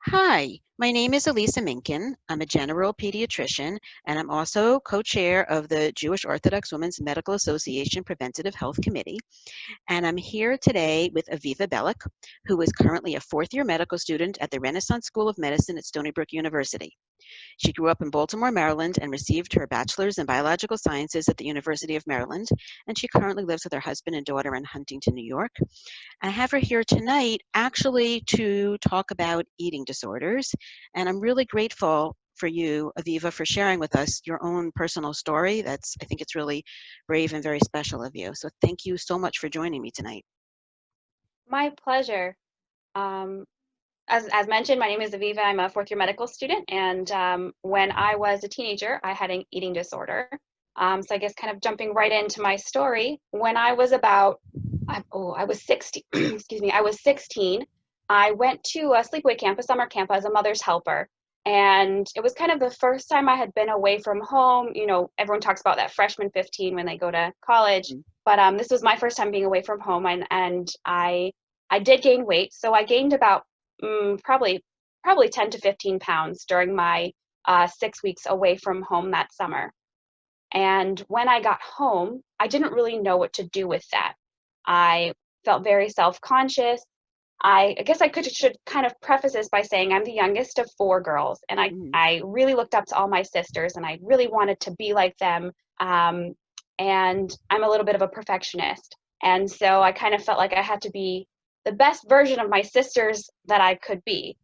Hi, my name is Elisa Minkin. I'm a general pediatrician, and I'm also co-chair of the Jewish Orthodox Women's Medical Association Preventative Health Committee. And I'm here today with Aviva Beleck, who is currently a fourth-year medical student at the Renaissance School of Medicine at Stonybrook University. She grew up in Baltimore, Maryland, and received her bachelor's in biological sciences at the University of Maryland, and she currently lives with her husband and daughter in Huntington, New York. I have her here tonight actually to talk about eating disorders. And I'm really grateful for you, Aviva, for sharing with us your own personal story. I think it's really brave and very special of you. So thank you so much for joining me tonight. My pleasure. Um, as mentioned, my name is Aviva. I'm a fourth year medical student. And when I was a teenager, I had an eating disorder. So I guess kind of jumping right into my story, when I was I was 16, excuse me, I was 16. I went to a sleepaway camp, a summer camp as a mother's helper. And it was kind of the first time I had been away from home. You know, everyone talks about that freshman 15 when they go to college. Mhm. But this was my first time being away from home. And I did gain weight. So I gained about probably 10 to 15 pounds during my 6 weeks away from home that summer. And when I got home, I didn't really know what to do with that. I felt very self-conscious. I guess should kind of preface this by saying I'm the youngest of four girls, and Mhm. I really looked up to all my sisters, and I really wanted to be like them. Um, and I'm a little bit of a perfectionist, and so I kind of felt like I had to be the best version of my sisters that I could be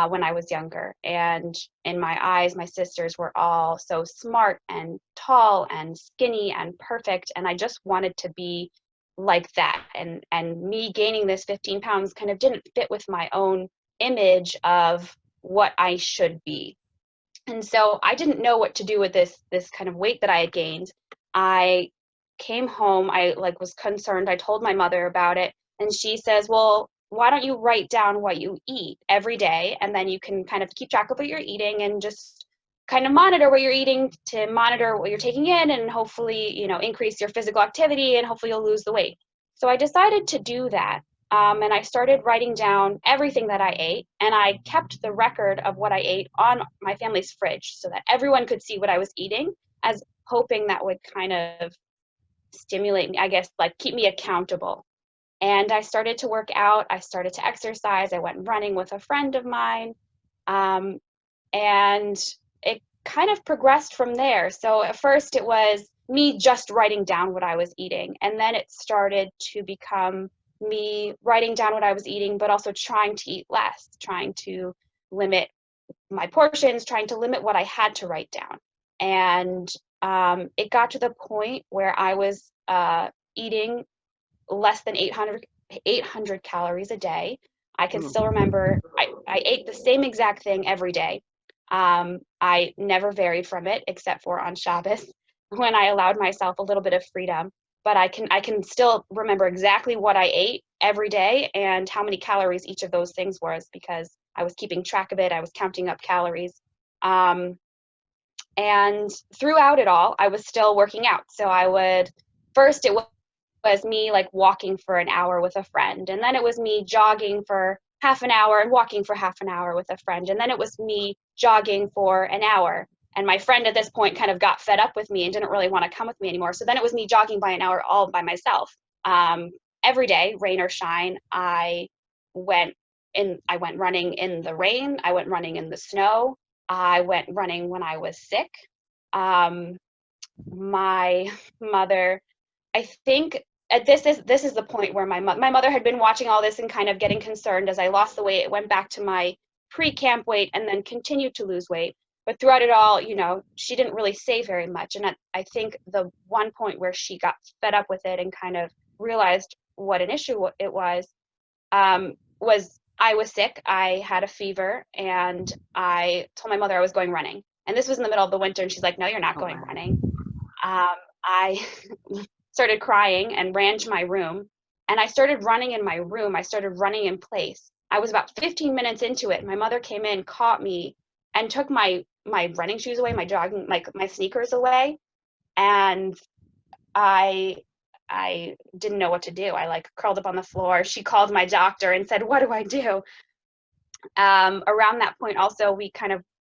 when I was younger. And in my eyes, my sisters were all so smart and tall and skinny and perfect, and I just wanted to be like that. And me gaining this 15 pounds kind of didn't fit with my own image of what I should be. And so I didn't know what to do with this kind of weight that I had gained. I came home, I like was concerned. I told my mother about it, and she says, "Well, why don't you write down what you eat every day, and then you can kind of keep track of what you're eating and just kind of monitor what you're eating to monitor what you're taking in, and hopefully, increase your physical activity, and hopefully you'll lose the weight." So I decided to do that. And I started writing down everything that I ate, and I kept the record of what I ate on my family's fridge so that everyone could see what I was eating, as hoping that would kind of stimulate me, I guess, like keep me accountable. And I started to work out, I started to exercise, I went running with a friend of mine. Um, and it kind of progressed from there. So at first it was me just writing down what I was eating, and then it started to become me writing down what I was eating, but also trying to eat less, trying to limit my portions, trying to limit what I had to write down. And it got to the point where I was eating less than 800 calories a day. I can still Mm. remember I ate the same exact thing every day. I never varied from it except for on Shabbos when I allowed myself a little bit of freedom. But I can still remember exactly what I ate every day and how many calories each of those things was, because I was keeping track of it. I was counting up calories. Um, and throughout it all, I was still working out. So I would first it was me like walking for an hour with a friend, and then it was me jogging for half an hour and walking for half an hour with a friend, and then it was me jogging for an hour. And my friend at this point kind of got fed up with me and didn't really want to come with me anymore. So then it was me jogging by an hour all by myself. Um, every day, rain or shine, went I went running in the rain. I went running in the snow. I went running when I was sick. Um, my mother, I think this is the point where my mother had been watching all this and kind of getting concerned as I lost the weight. It went back to my pre-camp weight and then continued to lose weight. But throughout it all, she didn't really say very much. And I think the one point where she got fed up with it and kind of realized what an issue it was I was sick. I had a fever, and I told my mother I was going running. And this was in the middle of the winter, and she's like, "No, you're not Oh, going wow. running." I started crying and ran to my room, and I started running in my room. I started running in place. I was about 15 minutes into it. My mother came in, caught me, and took my running shoes away, my jogging, like my sneakers away, and I I didn't know what to do. I like curled up on the floor. She called my doctor and said, "What do I do?" Around that point also, we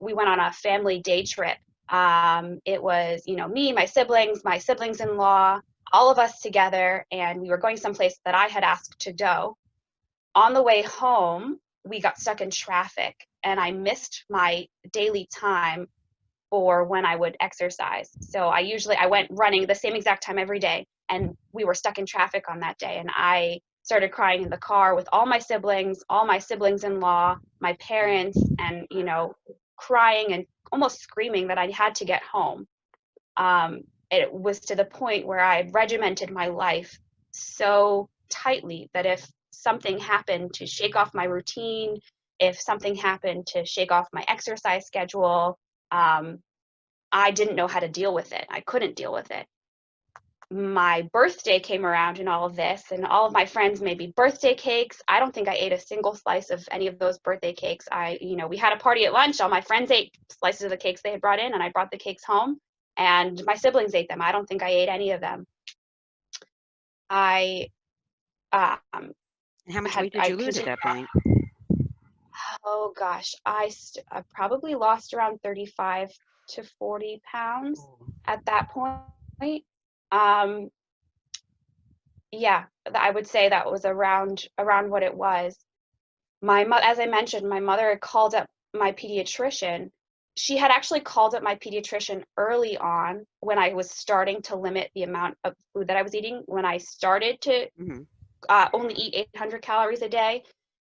went on a family day trip. It was, me, my siblings-in-law, all of us together, and we were going someplace that I had asked to go. On the way home, we got stuck in traffic, and I missed my daily time for when I would exercise. So I went running the same exact time every day, and we were stuck in traffic on that day, and I started crying in the car with all my siblings-in-law, my parents, and crying and almost screaming that I had to get home. It was to the point where I regimented my life so tightly that if something happened to shake off my routine, if something happened to shake off my exercise schedule, I didn't know how to deal with it. I couldn't deal with it. My birthday came around in all of this, and all of my friends made me birthday cakes. I don't think I ate a single slice of any of those birthday cakes. We had a party at lunch. All my friends ate slices of the cakes they had brought in, and I brought the cakes home, and my siblings ate them. I don't think I ate any of them. I um, And how much weight did you lose at that point? Oh gosh, I probably lost around 35 to 40 pounds at that point. Um, yeah, I would say that was around what it was. As I mentioned, my mother had called up my pediatrician. She had actually called up my pediatrician early on when I was starting to limit the amount of food that I was eating. When I started to only eat 800 calories a day,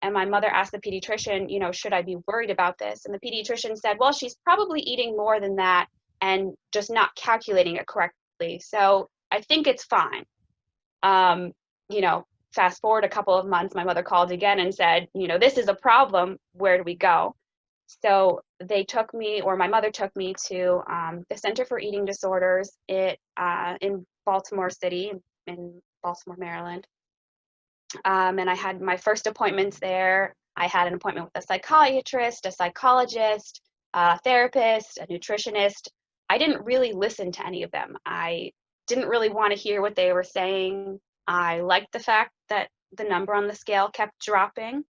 and my mother asked the pediatrician, should I be worried about this? And the pediatrician said, well, she's probably eating more than that and just not calculating it correctly. So I think it's fine. Um, Fast forward a couple of months, my mother called again and said, this is a problem. Where do we go? So my mother took me to the Center for Eating Disorders in Baltimore City, in Baltimore, Maryland. And I had my first appointments there. I had an appointment with a psychiatrist, a psychologist, a therapist, a nutritionist. I didn't really listen to any of them. I didn't really want to hear what they were saying. I liked the fact that the number on the scale kept dropping.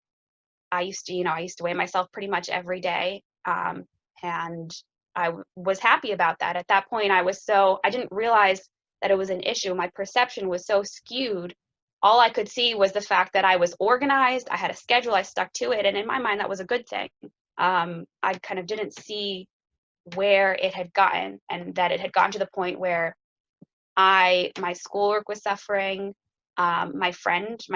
I used to weigh myself pretty much every day. And I was happy about that. At that point, I didn't realize that it was an issue. My perception was so skewed. All I could see was the fact that I was organized, I had a schedule, I stuck to it, and in my mind, that was a good thing. I kind of didn't see where it had gotten, and that it had gotten to the point where my schoolwork was suffering, my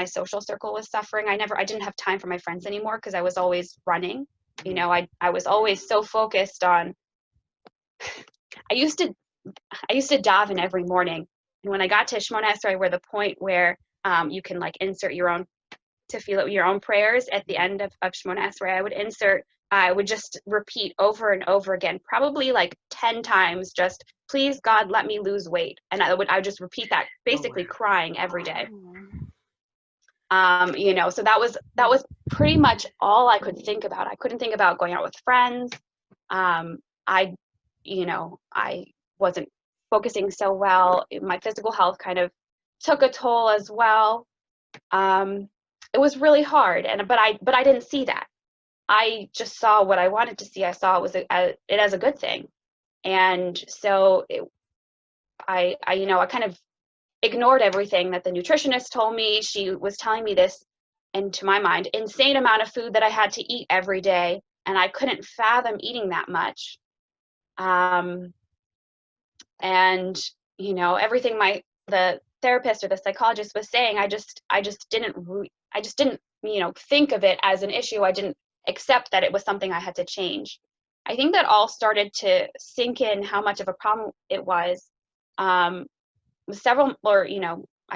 social circle was suffering. I didn't have time for my friends anymore because I was always running. I was always so focused on, I used to daven every morning. And when I got to Shemona Esrei, where the point where you can insert your own tefillah, your own prayers at the end of Shemona Esrei, I would just repeat over and over again, probably 10 times, just please God, let me lose weight. And I would just repeat that, basically crying every day. So that was pretty much all I could think about. I couldn't think about going out with friends. I wasn't focusing so well. My physical health kind of took a toll as well. It was really hard, but I didn't see that. I just saw what I wanted to see. I saw it as a good thing, and so I kind of ignored everything that the nutritionist told me. She was telling me this, and to my mind, insane amount of food that I had to eat every day, and I couldn't fathom eating that much. And everything the therapist or the psychologist was saying, I just didn't think of it as an issue. I didn't accept that it was something I had to change. I think that all started to sink in how much of a problem it was. I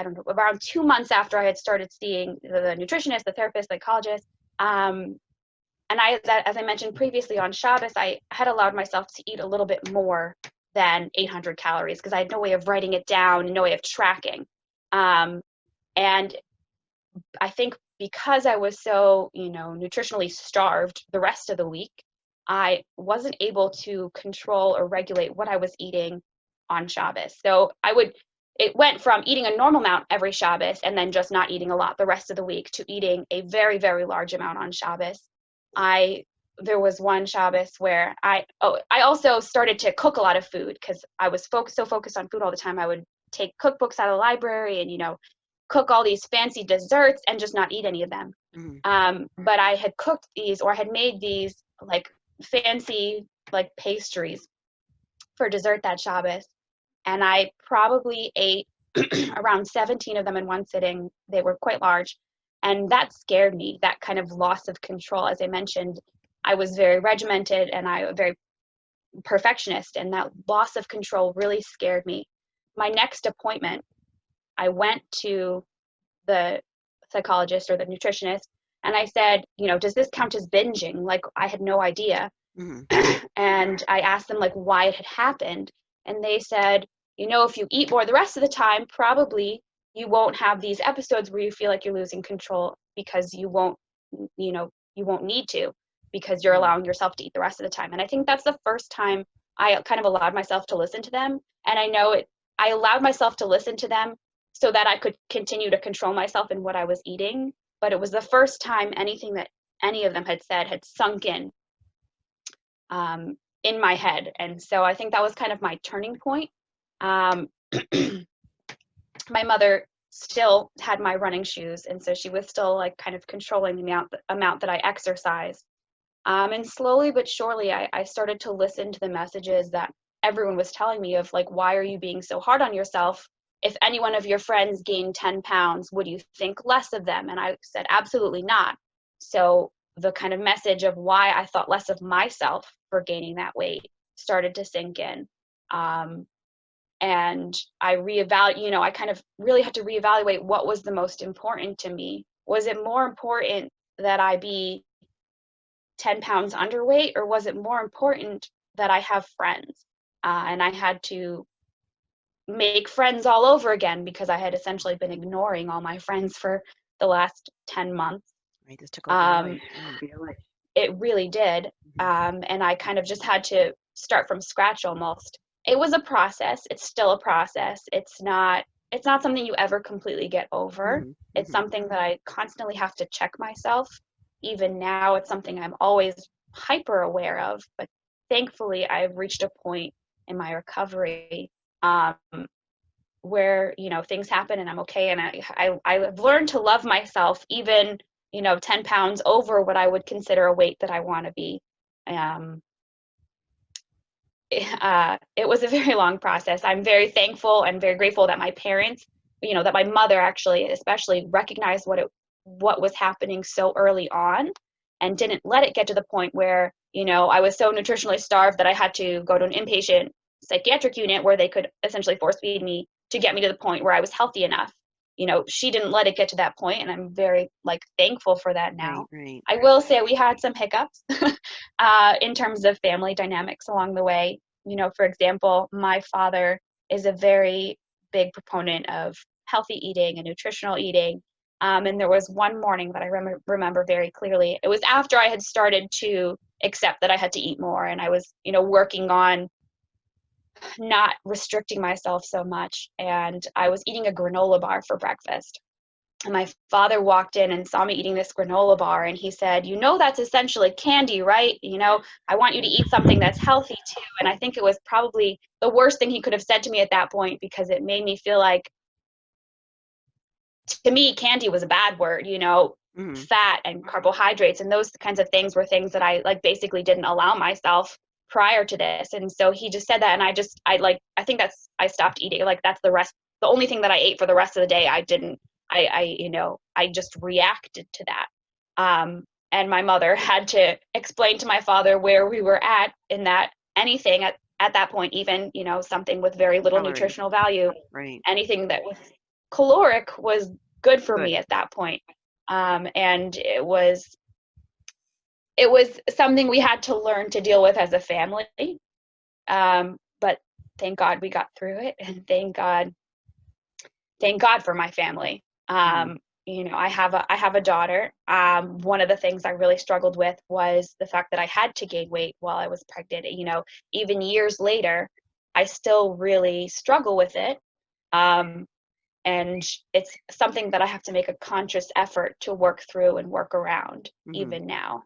don't know, around 2 months after I had started seeing the nutritionist, the therapist, psychologist, and as I mentioned previously, on Shabbos, I had allowed myself to eat a little bit more than 800 calories because I had no way of writing it down and no way of tracking. And I think because I was so, nutritionally starved the rest of the week, I wasn't able to control or regulate what I was eating on Shabbos. So it went from eating a normal amount every Shabbos and then just not eating a lot the rest of the week to eating a very, very large amount on Shabbos. there was one Shabbos where I also started to cook a lot of food because I was so focused on food all the time. I would take cookbooks out of the library and, cook all these fancy desserts and just not eat any of them. But I had cooked these, or had made these like fancy like pastries for dessert that Shabbos. And I probably ate around 17 of them in one sitting. They were quite large. And that scared me, that kind of loss of control. As I mentioned, I was very regimented and I was very perfectionist, and that loss of control really scared me. My next appointment, I went to the psychologist or the nutritionist, and I said, does this count as binging? Like, I had no idea. And I asked them like why it had happened. And they said, if you eat more the rest of the time, probably you won't have these episodes where you feel like you're losing control, because you won't need to, because you're allowing yourself to eat the rest of the time. And I think that's the first time I kind of allowed myself to listen to them. And I allowed myself to listen to them so that I could continue to control myself in what I was eating. But it was the first time anything that any of them had said had sunk in my head. And so I think that was kind of my turning point. My mother still had my running shoes, and so she was still like kind of controlling the amount that I exercised. And slowly but surely, I started to listen to the messages that everyone was telling me of like, why are you being so hard on yourself? If any one of your friends gained 10 pounds, would you think less of them? And I said, absolutely not. So the kind of message of why I thought less of myself for gaining that weight started to sink in. And I I kind of really had to reevaluate what was the most important to me. Was it more important that I be 10 pounds underweight, or was it more important that I have friends? And I had to make friends all over again, because I had essentially been ignoring all my friends for the last 10 months. Right, this took over your life. It really did. And I kind of just had to start from scratch almost. It was a process. It's still a process. It's not something you ever completely get over. It's something that I constantly have to check myself. Even now, it's something I'm always hyper aware of, but thankfully I've reached a point in my recovery where, things happen and I'm okay. And I've learned to love myself, even, 10 pounds over what I would consider a weight that I want to be. It was a very long process. I'm very thankful and very grateful that my parents, that my mother actually especially recognized what was happening so early on, and didn't let it get to the point where, I was so nutritionally starved that I had to go to an inpatient psychiatric unit where they could essentially force feed me to get me to the point where I was healthy enough. She didn't let it get to that point, and I'm very thankful for that now. Right. I will say we had some hiccups in terms of family dynamics along the way. For example, my father is a very big proponent of healthy eating and nutritional eating. And there was one morning that I remember very clearly. It was after I had started to accept that I had to eat more, and I was, working on not restricting myself so much. And I was eating a granola bar for breakfast. And my father walked in and saw me eating this granola bar, and he said, that's essentially candy, right? I want you to eat something that's healthy too. And I think it was probably the worst thing he could have said to me at that point, because it made me feel like, to me, candy was a bad word, fat and carbohydrates and those kinds of things were things that I basically didn't allow myself prior to this. And so he just said that, and I stopped eating. That's the only thing that I ate for the rest of the day. I just reacted to that. And my mother had to explain to my father where we were at, in that anything at that point, even, something with very little nutritional value, right, anything that was caloric was good for me at that point. And it was something we had to learn to deal with as a family. But thank God we got through it, and thank God for my family. I have a daughter. One of the things I really struggled with was the fact that I had to gain weight while I was pregnant. Even years later, I still really struggle with it. And it's something that I have to make a conscious effort to work through and work around even now.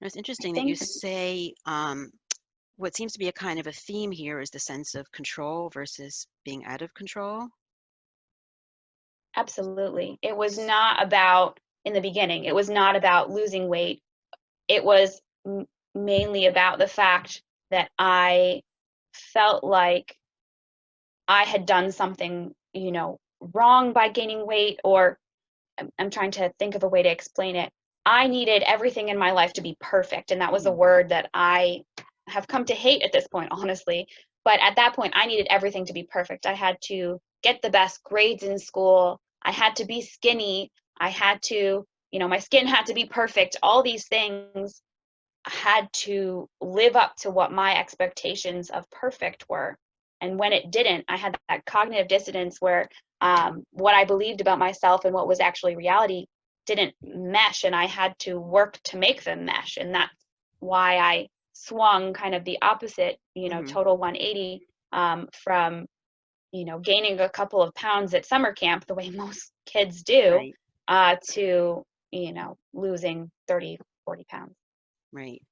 It's I interesting that you think say what seems to be a kind of a theme here is the sense of control versus being out of control. absolutely. It was not about, in the beginning, it was not about losing weight. It was mainly about the fact that I felt like I had done something, wrong by gaining weight, or I'm trying to think of a way to explain it. I needed everything in my life to be perfect, and that was a Mm, word that I have come to hate at this point, honestly. But at that point, I needed everything to be perfect. I had to get the best grades in school. I had to be skinny. I had to, my skin had to be perfect. All these things had to live up to what my expectations of perfect were. And when it didn't, I had that cognitive dissonance where what I believed about myself and what was actually reality didn't mesh, and I had to work to make them mesh. And that's why I swung kind of the opposite, hmm. total 180 from, gaining a couple of pounds at summer camp, the way most kids do, Right, to, losing 30, 40 pounds. right.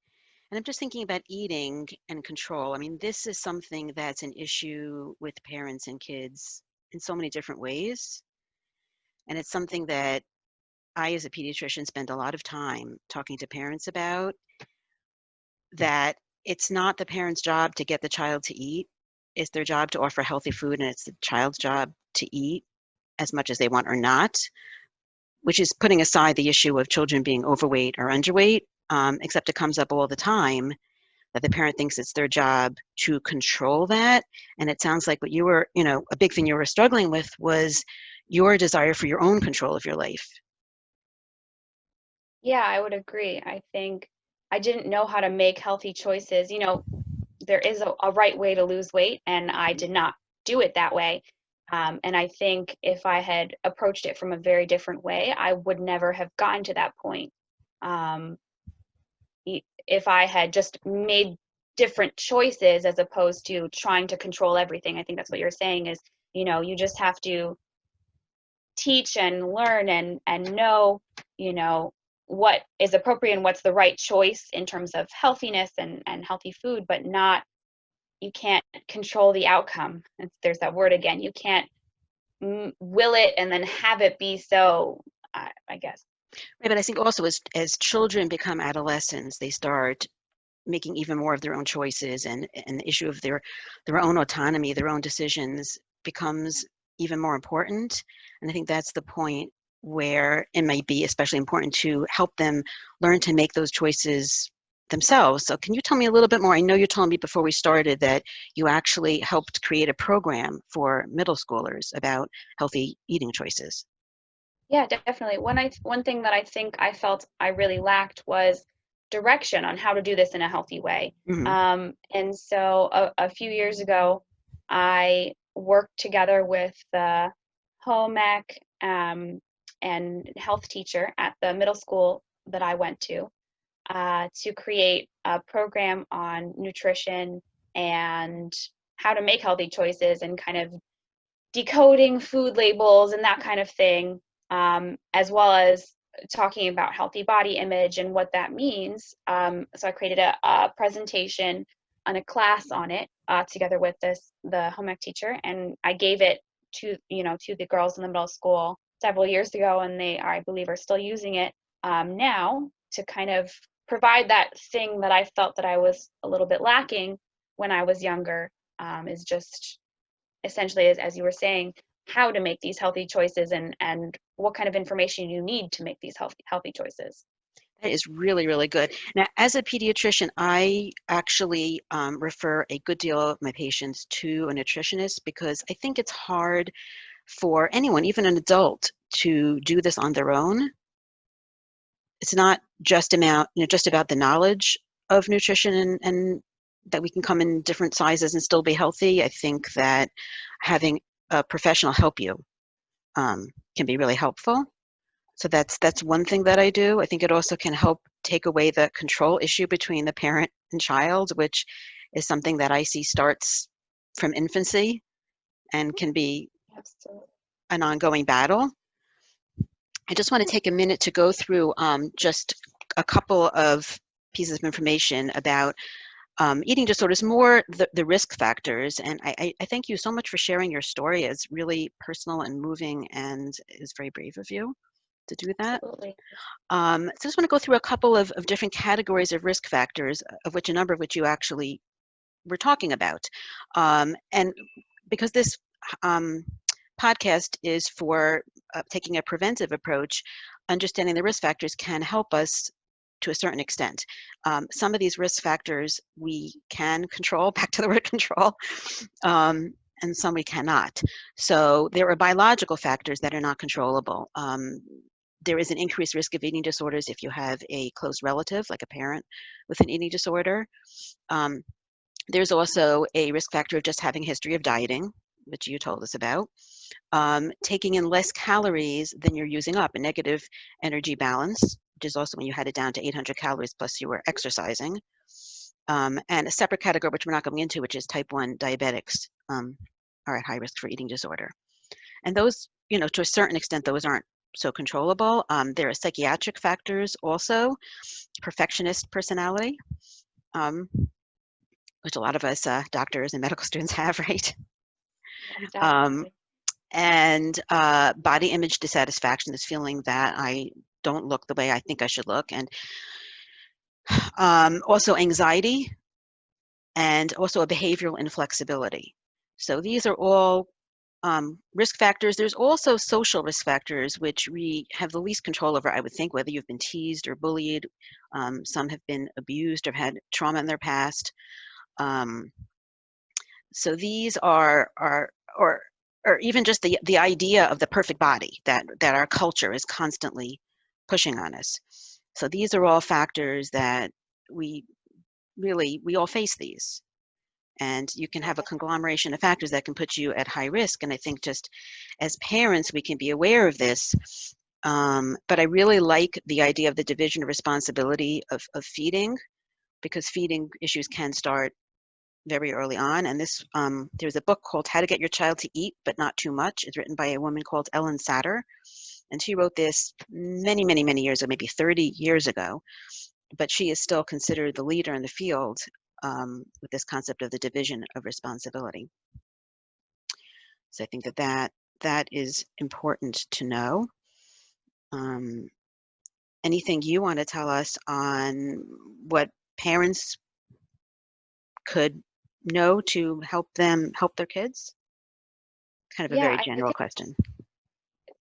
And I'm just thinking about eating and control. I mean, this is something that's an issue with parents and kids in so many different ways. And it's something that I, as a pediatrician, spend a lot of time talking to parents about, that it's not the parent's job to get the child to eat. It's their job to offer healthy food, and it's the child's job to eat as much as they want or not, which is putting aside the issue of children being overweight or underweight, except it comes up all the time that the parent thinks it's their job to control that. And it sounds like what you were, a big thing you were struggling with was your desire for your own control of your life. Yeah, I would agree. I think I didn't know how to make healthy choices. There is a right way to lose weight, and I did not do it that way. And I think if I had approached it from a very different way, I would never have gotten to that point. Um, if I had just made different choices as opposed to trying to control everything. I think that's what you're saying is, you just have to teach and learn and know, you know, what is appropriate and what's the right choice in terms of healthiness and healthy food, but not, you can't control the outcome. There's that word again. You can't will it and then have it be so, I guess. Right, but I think also as children become adolescents, they start making even more of their own choices, and the issue of their own autonomy, their own decisions becomes even more important. And I think that's the point where it might be especially important to help them learn to make those choices themselves. So can you tell me a little bit more? I know you told me before we started that you actually helped create a program for middle schoolers about healthy eating choices. Yeah, definitely. One thing that I think I felt I really lacked was direction on how to do this in a healthy way. Hmm. And so a few years ago, I worked together with the home ec and health teacher at the middle school that I went to create a program on nutrition and how to make healthy choices and kind of decoding food labels and that kind of thing, as well as talking about healthy body image and what that means. So I created a presentation and a class on it together with the home ec teacher, and I gave it to the girls in the middle school several years ago, and they, I believe, are still using it now to kind of provide that thing that I felt that I was a little bit lacking when I was younger, is just essentially, as you were saying, how to make these healthy choices and what kind of information you need to make these healthy choices. That is really, really good. Now, as a pediatrician, I actually refer a good deal of my patients to a nutritionist because I think it's hard for anyone, even an adult, to do this on their own. It's not just about the knowledge of nutrition, and that we can come in different sizes and still be healthy. I think that having a professional help you um, can be really helpful. So that's one thing that I do. I think it also can help take away the control issue between the parent and child, which is something that I see starts from infancy and can be Absolutely. an ongoing battle. I just want to take a minute to go through just a couple of pieces of information about eating disorders, more the risk factors. And I thank you so much for sharing your story. It's really personal and moving, and is very brave of you to do that. Absolutely. So I just want to go through a couple of different categories of risk factors, of which a number of which you actually were talking about. And because this podcast is for taking a preventive approach, understanding the risk factors can help us to a certain extent. Some of these risk factors we can control, back to the word control, and some we cannot. So there are biological factors that are not controllable. There is an increased risk of eating disorders if you have a close relative, like a parent with an eating disorder. There's also a risk factor of just having a history of dieting, which you told us about. Taking in less calories than you're using up, a negative energy balance, which is also when you had it down to 800 calories plus you were exercising. And a separate category, which we're not going into, which is type 1 diabetics are at high risk for eating disorder. And those, to a certain extent, those aren't so controllable. There are psychiatric factors also, perfectionist personality, which a lot of us doctors and medical students have, right? Definitely. And body image dissatisfaction, this feeling that I don't look the way I think I should look, and also anxiety, and also a behavioral inflexibility. So these are all risk factors. There's also social risk factors, which we have the least control over, I would think, whether you've been teased or bullied. Some have been abused or had trauma in their past. So these are or even just the idea of the perfect body that our culture is constantly pushing on us. So these are all factors that we all face these. And you can have a conglomeration of factors that can put you at high risk. And I think just as parents, we can be aware of this. But I really like the idea of the division of responsibility of feeding, because feeding issues can start very early on. And this, there's a book called How to Get Your Child to Eat, but Not Too Much. It's written by a woman called Ellen Satter. And she wrote this many, many, many years ago, maybe 30 years ago. But she is still considered the leader in the field with this concept of the division of responsibility. So I think that is important to know. Anything you want to tell us on what parents could know to help their kids? Kind of a very Yeah, general question.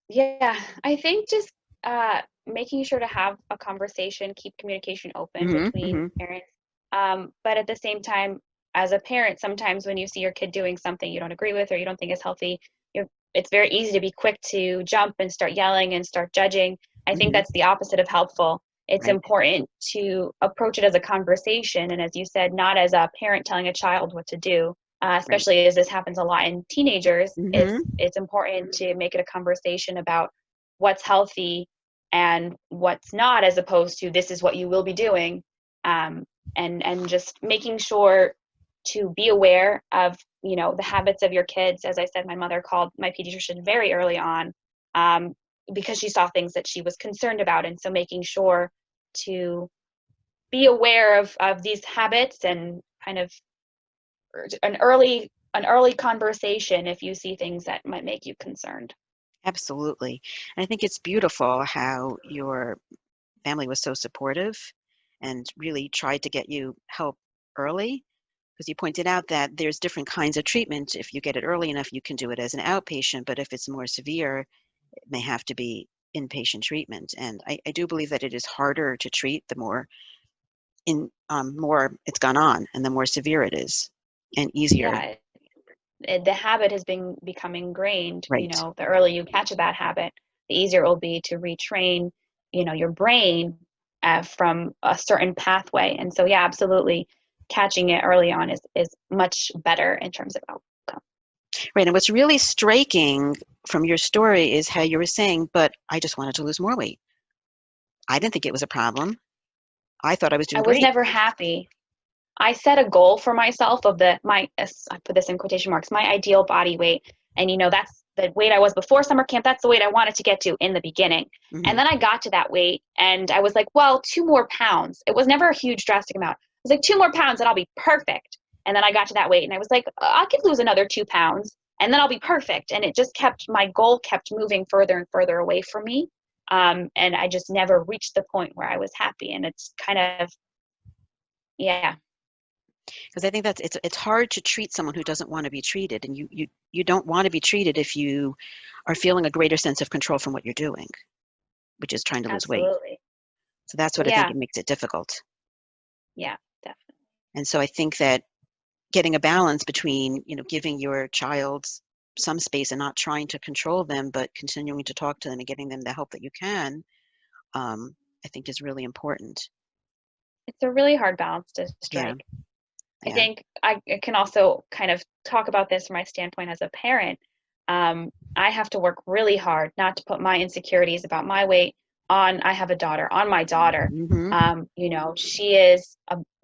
I think just making sure to have a conversation, keep communication open between Mm-hmm. parents. But at the same time, as a parent, sometimes when you see your kid doing something you don't agree with or you don't think is healthy, it's very easy to be quick to jump and start yelling and start judging. I think Mm-hmm. that's the opposite of helpful. It's Right. important to approach it as a conversation, and as you said, not as a parent telling a child what to do. Right. Especially as this happens a lot in teenagers, Mm-hmm. it's important to make it a conversation about what's healthy and what's not, as opposed to this is what you will be doing, and just making sure to be aware of the habits of your kids. As I said, my mother called my pediatrician very early on because she saw things that she was concerned about, and so making sure to be aware of these habits and kind of an early conversation if you see things that might make you concerned. Absolutely. And I think it's beautiful how your family was so supportive and really tried to get you help early, because you pointed out that there's different kinds of treatment. If you get it early enough, you can do it as an outpatient, but if it's more severe, it may have to be inpatient treatment. And I do believe that it is harder to treat the more more it's gone on and the more severe it is, and easier. Yeah, the habit has been become ingrained. Right. The earlier you catch a bad habit, the easier it will be to retrain your brain from a certain pathway. And so yeah, absolutely, catching it early on is much better in terms of outcome. Right. And what's really striking from your story is how you were saying, but I just wanted to lose more weight. I didn't think it was a problem. I thought I was I doing was great. never happy. I set a goal for myself of I put this in quotation marks, my ideal body weight. And that's the weight I was before summer camp, that's the weight I wanted to get to in the beginning. Mm-hmm. And then I got to that weight and I was like, well, 2 more pounds. It was never a huge drastic amount. I was like, 2 more pounds and I'll be perfect. And then I got to that weight and I was like, I could lose another 2 pounds and then I'll be perfect. And it just kept, my goal kept moving further and further away from me. And I just never reached the point where I was happy. And it's kind of, yeah. Because I think that's it's hard to treat someone who doesn't want to be treated, and you don't want to be treated if you are feeling a greater sense of control from what you're doing, which is trying to lose weight. Absolutely. So that's what I think Yeah. it makes it difficult. Yeah, definitely. And so I think that getting a balance between, giving your child some space and not trying to control them, but continuing to talk to them and getting them the help that you can, I think is really important. It's a really hard balance to Yeah. strike. I Yeah. think I can also kind of talk about this from my standpoint as a parent. I have to work really hard not to put my insecurities about my weight on, I have a daughter, on my daughter. Mm-hmm. She is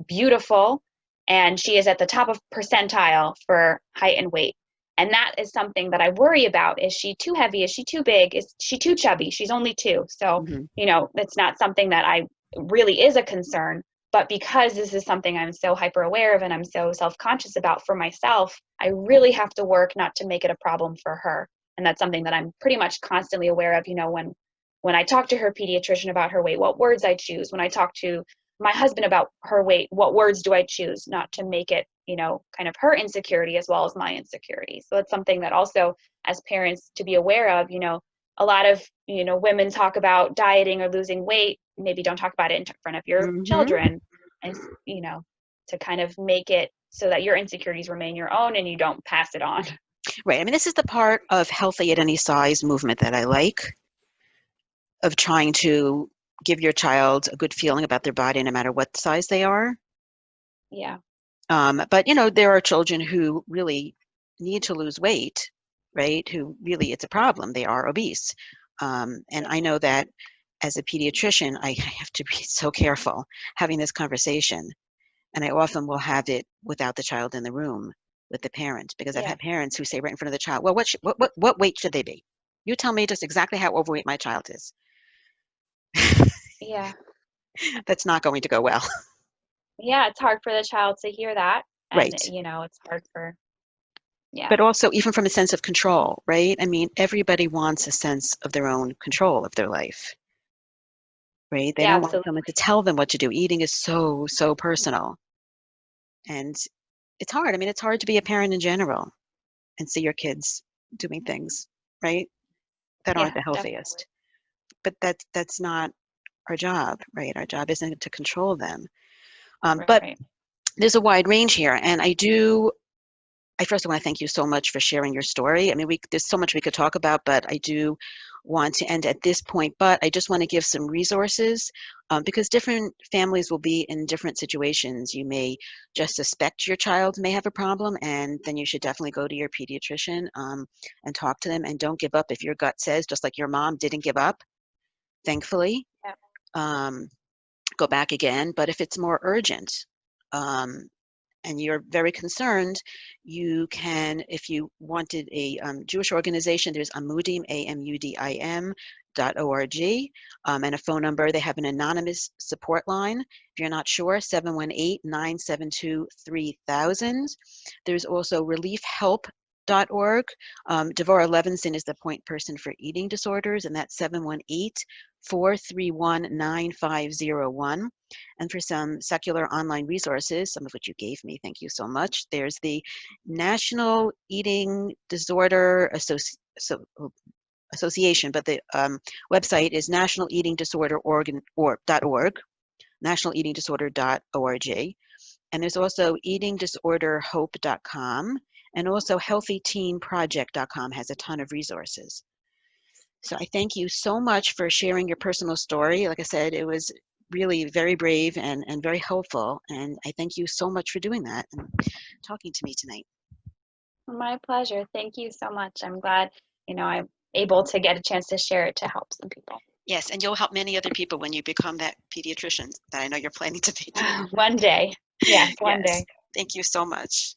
beautiful and she is at the top of percentile for height and weight. And that is something that I worry about. Is she too heavy? Is she too big? Is she too chubby? She's only 2. So, Mm-hmm. that's not something that I really is a concern. But because this is something I'm so hyper aware of and I'm so self-conscious about for myself, I really have to work not to make it a problem for her. And that's something that I'm pretty much constantly aware of, when I talk to her pediatrician about her weight, what words I choose. When I talk to my husband about her weight, what words do I choose, not to make it, kind of her insecurity as well as my insecurity. So it's something that also as parents to be aware of, a lot of, women talk about dieting or losing weight, maybe don't talk about it in front of your Mm-hmm. children, and, to kind of make it so that your insecurities remain your own and you don't pass it on. Right. I mean, this is the part of healthy at any size movement that I like, of trying to give your child a good feeling about their body no matter what size they are. Yeah. But, there are children who really need to lose weight, right? Who really, it's a problem. They are obese. And I know that as a pediatrician, I have to be so careful having this conversation. And I often will have it without the child in the room with the parent, because I've Yeah. had parents who say right in front of the child, well, what weight should they be? You tell me just exactly how overweight my child is. Yeah. That's not going to go well. Yeah, it's hard for the child to hear that. And, Right. it's hard for, yeah. But also even from a sense of control, right? I mean, everybody wants a sense of their own control of their life, right? They Yeah, don't want absolutely. someone to tell them what to do. Eating is so, so personal. And it's hard. I mean, it's hard to be a parent in general and see your kids doing things, right, that aren't Yeah, the definitely. healthiest. But that's not our job, right? Our job isn't to control them. But Right. there's a wide range here. And I first want to thank you so much for sharing your story. I mean, there's so much we could talk about, but I do want to end at this point. But I just want to give some resources, because different families will be in different situations. You may just suspect your child may have a problem, and then you should definitely go to your pediatrician, and talk to them. And don't give up if your gut says, just like your mom didn't give up, thankfully. Yeah. Um, Go back again. But if it's more urgent, um, and you're very concerned, you can, if you wanted a Jewish organization, there's Amudim, AMUDIM.org, and a phone number. They have an anonymous support line. If you're not sure, 718-972-3000. There's also reliefhelp.org. Devorah Levinson is the point person for eating disorders, and that's 718-431-9501. And for some secular online resources, some of which you gave me, thank you so much, there's the National Eating Disorder Association, but the website is nationaleatingdisorder.org, nationaleatingdisorder.org. And there's also eatingdisorderhope.com, and also healthyteenproject.com has a ton of resources. So I thank you so much for sharing your personal story. Like I said, it was really very brave and very helpful. And I thank you so much for doing that and talking to me tonight. My pleasure. Thank you so much. I'm glad, I'm able to get a chance to share it to help some people. Yes, and you'll help many other people when you become that pediatrician that I know you're planning to be. One day. Yes, one Yes. day. Thank you so much.